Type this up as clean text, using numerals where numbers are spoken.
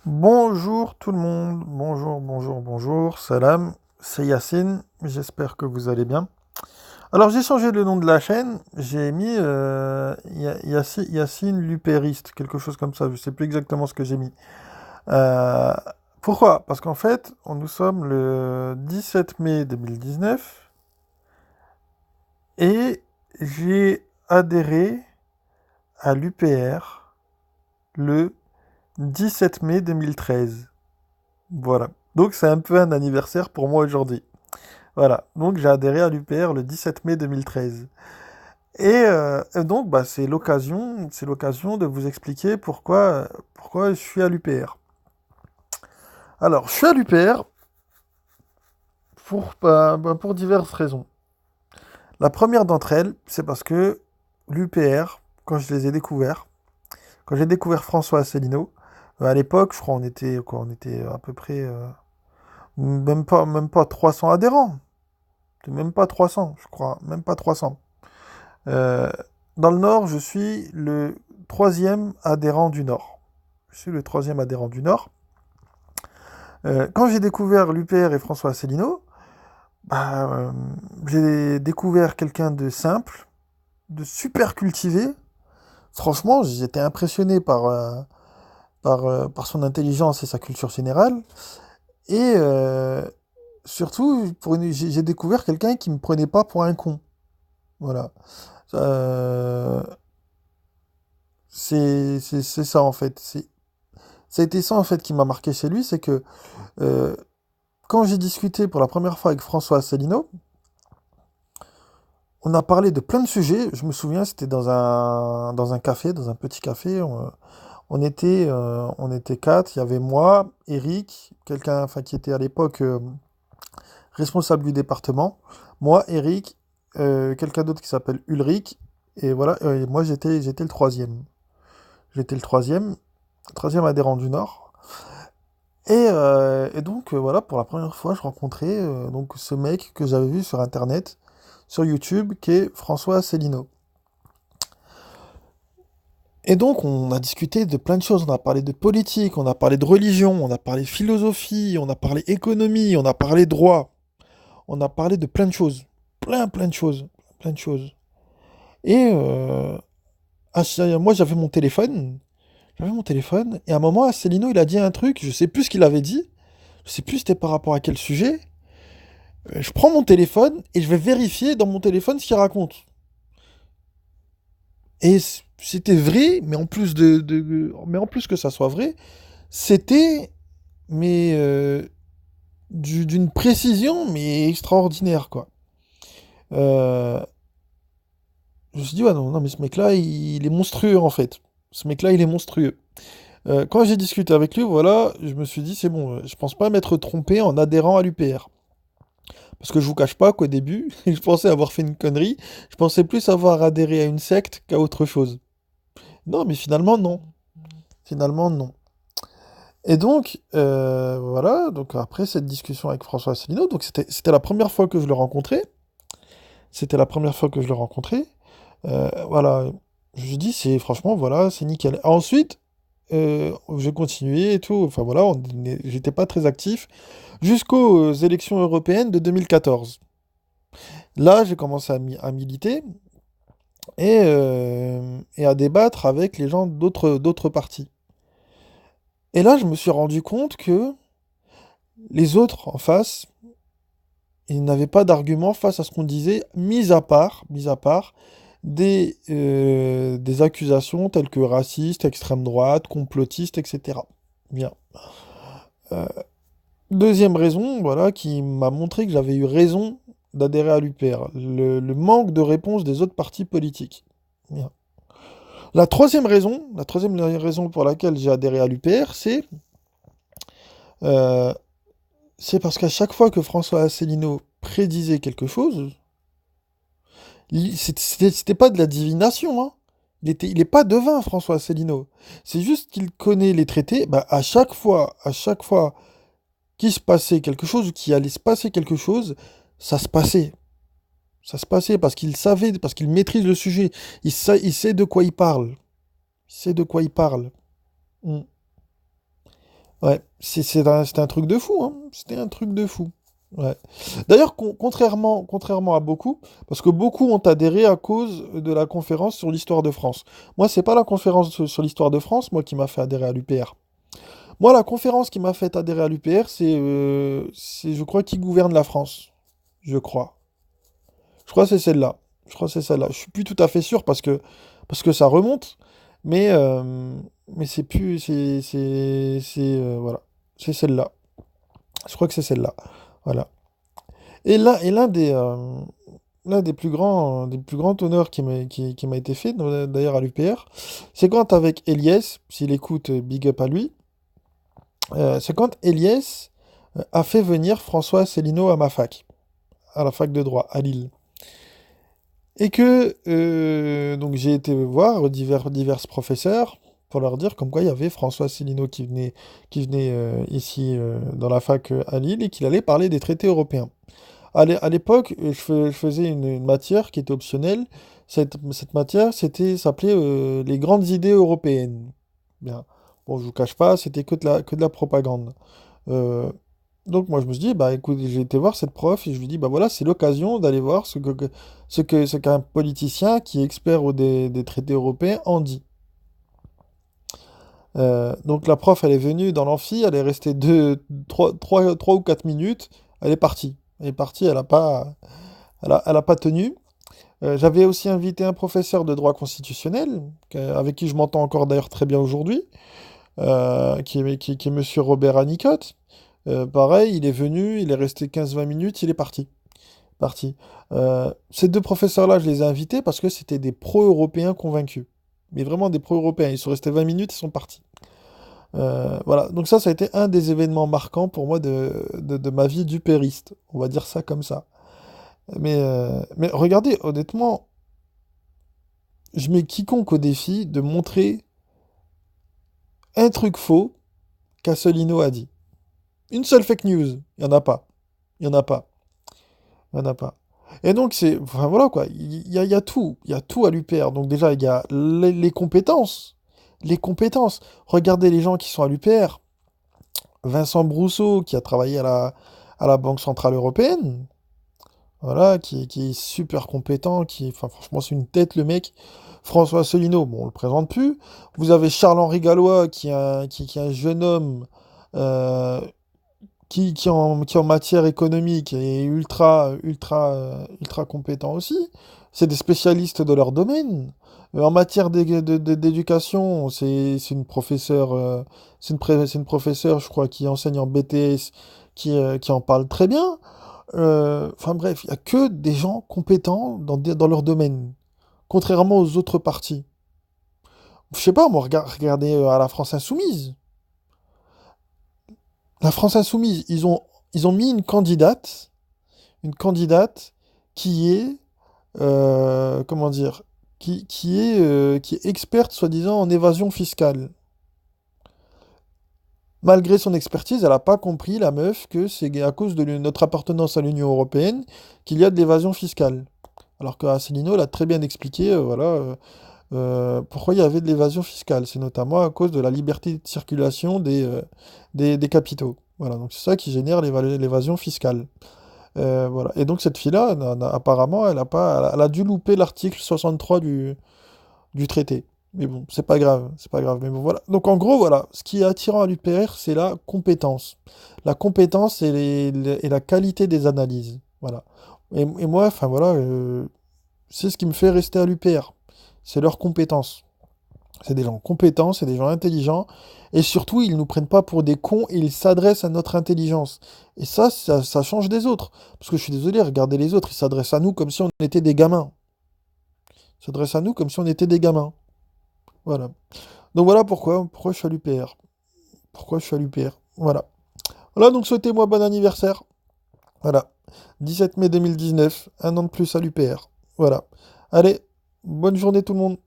Bonjour tout le monde, bonjour, salam, c'est Yacine, j'espère que vous allez bien. Alors j'ai changé le nom de la chaîne, j'ai mis Yacine Lupériste, quelque chose comme ça, je sais plus exactement ce que j'ai mis. Euh, Pourquoi? Parce qu'en fait, nous sommes le 17 mai 2019 et j'ai adhéré à l'UPR le 17 mai 2013. Voilà. Donc c'est un peu un anniversaire pour moi aujourd'hui. Voilà. Donc j'ai adhéré à l'UPR le 17 mai 2013. Et donc bah, c'est l'occasion de vous expliquer pourquoi je suis à l'UPR. Alors je suis à l'UPR pour diverses raisons. La première d'entre elles, c'est parce que l'UPR, quand je les ai découverts, quand j'ai découvert François Asselineau, à l'époque, je crois on était quoi, on était à peu près même pas 300 adhérents. C'est même pas 300, je crois, même pas 300. Euh, Dans le Nord, je suis le troisième adhérent du Nord. Je suis le troisième adhérent du Nord. Quand j'ai découvert l'UPR et François Asselineau, bah, j'ai découvert quelqu'un de simple, de super cultivé. Franchement, j'étais impressionné par son intelligence et sa culture générale. Et surtout, j'ai découvert quelqu'un qui me prenait pas pour un con. Voilà. Euh, c'est ça en fait. Ça a été ça en fait qui m'a marqué chez lui, c'est que euh, quand j'ai discuté pour la première fois avec François Asselineau, on a parlé de plein de sujets. Je me souviens, c'était dans un café, dans un petit café. On était quatre. Il y avait moi, Eric, quelqu'un, enfin qui était à l'époque responsable du département, moi, Eric, quelqu'un d'autre qui s'appelle Ulrich, et voilà. Et moi j'étais le troisième. J'étais le troisième adhérent du Nord. Et donc, voilà, pour la première fois, je rencontrais donc ce mec que j'avais vu sur Internet, sur YouTube, qui est François Asselineau. Et donc, on a discuté de plein de choses. On a parlé de politique, on a parlé de religion, on a parlé philosophie, on a parlé économie, on a parlé droit, on a parlé de plein de choses. Plein de choses. Plein de choses. Et moi, j'avais mon téléphone, et à un moment, Asselineau, il a dit un truc, je sais plus ce qu'il avait dit, je sais plus c'était par rapport à quel sujet. Je prends mon téléphone et je vais vérifier dans mon téléphone ce qu'il raconte. Et c'était vrai, mais mais en plus que ça soit vrai, c'était mais d'une précision mais extraordinaire quoi. Euh, je me suis dit ouais non, non mais ce mec-là il est monstrueux en fait. Ce mec-là il est monstrueux. Quand j'ai discuté avec lui, voilà, je me suis dit c'est bon, je pense pas m'être trompé en adhérant à l'UPR. Parce que je vous cache pas qu'au début, je pensais avoir fait une connerie. Je pensais plus avoir adhéré à une secte qu'à autre chose. Non, mais finalement, non. Finalement, non. Et donc, voilà. Donc, après cette discussion avec François Asselineau, donc c'était la première fois que je le rencontrais. C'était la première fois que je le rencontrais. Voilà. Je dis, c'est franchement, voilà, c'est nickel. Ensuite, j'ai continué et tout. Enfin, voilà, j'étais pas très actif jusqu'aux élections européennes de 2014. Là, j'ai commencé à militer et à débattre avec les gens d'autres partis. Et là, je me suis rendu compte que les autres en face, ils n'avaient pas d'argument face à ce qu'on disait, mis à part des accusations telles que racistes, extrême droite, complotistes, etc. Bien. Euh, Deuxième raison, voilà, qui m'a montré que j'avais eu raison d'adhérer à l'UPR, le manque de réponse des autres partis politiques. Bien. La troisième raison pour laquelle j'ai adhéré à l'UPR, euh, c'est parce qu'à chaque fois que François Asselineau prédisait quelque chose, c'était pas de la divination, hein. Il est pas devin, François Asselineau. C'est juste qu'il connaît les traités. Bah, à chaque fois qu'il se passait quelque chose ou qu'il allait se passer quelque chose, ça se passait. Ça se passait parce qu'il savait, parce qu'il maîtrise le sujet. Il sait de quoi il parle. Il sait de quoi il parle. Mm. Ouais, c'était un truc de fou, hein. C'était un truc de fou. Ouais. D'ailleurs, contrairement à beaucoup, parce que beaucoup ont adhéré à cause de la conférence sur l'histoire de France. Moi, c'est pas la conférence sur l'histoire de France, moi, qui m'a fait adhérer à l'UPR. Moi, la conférence qui m'a fait adhérer à l'UPR, je crois, qui gouverne la France. Je crois. Je crois que c'est celle-là. Je crois que c'est celle-là. Je suis plus tout à fait sûr parce que ça remonte, mais, euh, mais c'est plus, voilà. C'est celle-là. Je crois que c'est celle-là. Voilà. Et l'un des plus grands honneurs qui m'a été fait, d'ailleurs à l'UPR, c'est quand avec Eliès, s'il écoute, big up à lui, c'est quand Eliès a fait venir François Asselineau à ma fac, à la fac de droit, à Lille. Et que donc j'ai été voir divers professeurs pour leur dire comme quoi il y avait François Asselineau qui venait ici dans la fac à Lille et qu'il allait parler des traités européens. À l'époque, je faisais une matière qui était optionnelle. Cette matière, s'appelait les grandes idées européennes. Bien. Bon, je vous cache pas, c'était que de la propagande. Euh, donc moi je me suis dit, bah écoute, j'ai été voir cette prof et je lui dis, bah voilà, c'est l'occasion d'aller voir ce qu'un politicien qui est expert des traités européens en dit. Donc la prof, elle est venue dans l'amphi, elle est restée 3 ou 4 minutes, elle est partie. Elle est partie, elle a pas tenu. J'avais aussi invité un professeur de droit constitutionnel, avec qui je m'entends encore d'ailleurs très bien aujourd'hui, qui est Monsieur Robert Anicotte. Pareil, il est venu, il est resté 15-20 minutes, il est parti. Parti. Ces deux professeurs-là, je les ai invités parce que c'était des pro-européens convaincus. Mais vraiment des pro-européens. Ils sont restés 20 minutes, ils sont partis. Voilà, donc ça a été un des événements marquants pour moi de ma vie du périste. On va dire ça comme ça. Mais regardez, honnêtement, je mets quiconque au défi de montrer un truc faux qu'Asselineau a dit. Une seule fake news, il n'y en a pas. Il n'y en a pas. Il n'y en a pas. Et donc, enfin voilà quoi, il y a tout. Il y a tout à l'UPR. Donc, déjà, il y a les compétences. Les compétences. Regardez les gens qui sont à l'UPR. Vincent Brousseau, qui a travaillé à la Banque Centrale Européenne. Voilà, qui est super compétent, enfin, franchement, c'est une tête, le mec. François Asselineau, bon, on le présente plus. Vous avez Charles-Henri Gallois, qui est un jeune homme euh, qui en matière économique est ultra compétent aussi. C'est des spécialistes de leur domaine. En matière d'éducation, c'est une professeure, c'est une professeure, je crois, qui enseigne en BTS, qui en parle très bien. Enfin bref, il n'y a que des gens compétents dans leur domaine, contrairement aux autres partis. Je sais pas, moi, regardez à la France Insoumise. La France Insoumise, ils ont mis une candidate qui est, comment dire, qui est experte, soi-disant, en évasion fiscale. Malgré son expertise, elle n'a pas compris, la meuf, que c'est à cause de notre appartenance à l'Union européenne qu'il y a de l'évasion fiscale. Alors que Asselineau l'a très bien expliqué, voilà, pourquoi il y avait de l'évasion fiscale. C'est notamment à cause de la liberté de circulation des capitaux. Voilà, donc c'est ça qui génère l'évasion fiscale. Voilà. Et donc cette fille-là, apparemment, elle a dû louper l'article 63 du traité. Mais bon, c'est pas grave, c'est pas grave. Mais bon, voilà. Donc en gros, voilà, ce qui est attirant à l'UPR, c'est la compétence. La compétence et la qualité des analyses. Voilà. Et moi, enfin voilà, c'est ce qui me fait rester à l'UPR. C'est leur compétence. C'est des gens compétents, c'est des gens intelligents, et surtout, ils nous prennent pas pour des cons et ils s'adressent à notre intelligence. Et ça change des autres. Parce que je suis désolé, regardez les autres, ils s'adressent à nous comme si on était des gamins. Ils s'adressent à nous comme si on était des gamins. Voilà. Donc voilà pourquoi je suis à l'UPR. Pourquoi je suis à l'UPR. Voilà. Voilà, donc souhaitez-moi bon anniversaire. Voilà. 17 mai 2019, un an de plus à l'UPR. Voilà. Allez, bonne journée tout le monde.